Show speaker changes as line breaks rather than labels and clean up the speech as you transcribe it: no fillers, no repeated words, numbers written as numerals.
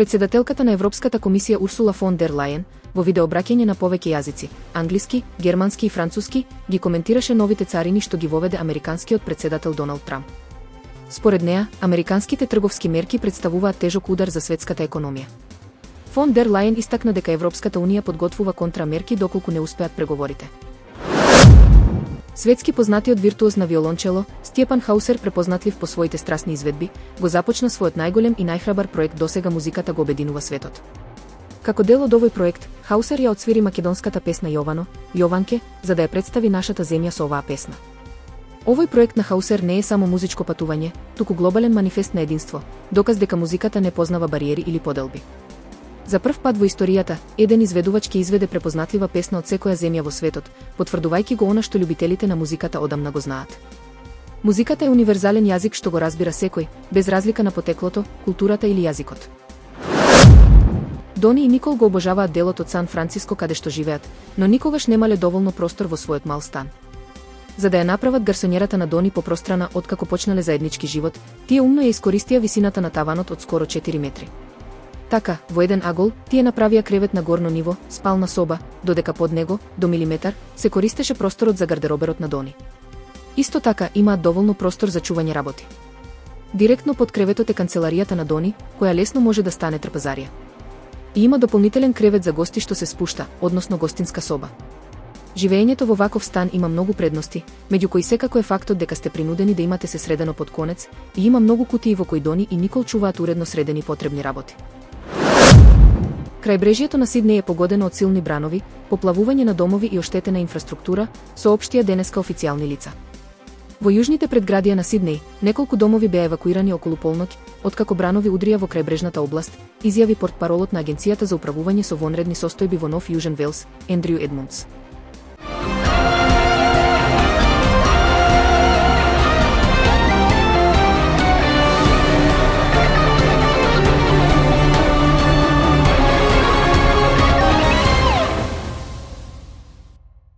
Председателката на Европската комисија Урсула фон дер Лајен, во видеообраќање на повеќе јазици, англиски, германски и француски, ги коментираше новите царини што ги воведе американскиот председател Доналд Трамп. Според неа, американските трговски мерки представуваат тежок удар за светската економија. Фон дер Лајен истакна дека Европската унија подготвува контрамерки доколку не успеат преговорите. Светски познатиот виртуоз на виолончело, Стјепан Хаусер, препознатлив по своите страстни изведби, го започна својот најголем и најхрабар проект досега. Музиката го обединува светот. Како дел од овој проект, Хаусер ја отсвири македонската песна Јовано, Јованке, за да ја представи нашата земја со оваа песна. Овој проект на Хаусер не е само музичко патување, туку глобален манифест на единство, доказ дека музиката не познава бариери или поделби. За прв пат во историјата, еден изведувач ќе изведе препознатлива песна од секоја земја во светот, потврдувајќи го она што љубителите на музиката одамна го знаат. Музиката е универзален јазик што го разбира секој, без разлика на потеклото, културата или јазикот. Дони и Никол го обожаваат делот од Сан Франциско каде што живеат, но никогаш немале доволно простор во својот мал стан. За да ја направат гарсонјерата на Дони попространа откако почнале заеднички живот, тие умно ја искористија висината на таванот од скоро 4 метри. Така, во еден агол, тие направија кревет на горно ниво, спална соба, додека под него, до милиметар, се користеше просторот за гардероберот на Дони. Исто така, имаат доволно простор за чување работи. Директно под креветот е канцеларијата на Дони, која лесно може да стане трпезарија. И има дополнителен кревет за гости што се спушта, односно гостинска соба. Живеењето во ваков стан има многу предности, меѓу кои секако е фактот дека сте принудени да имате се средено под конец, и има многу кутии во кои Дони и Никол чуваат уредно средени потребни работи. Крајбрежјето на Сиднеј е погодено од силни бранови, поплавување на домови и оштетена инфраструктура, соопштија денеска официјални лица. Во јужните предградија на Сиднеј, неколку домови беа евакуирани околу полноќ, откако бранови удрија во крајбрежната област, изјави портпаролот на Агенцијата за управување со вонредни состојби во Нов Јужен Велс, Ендрју Едмундс.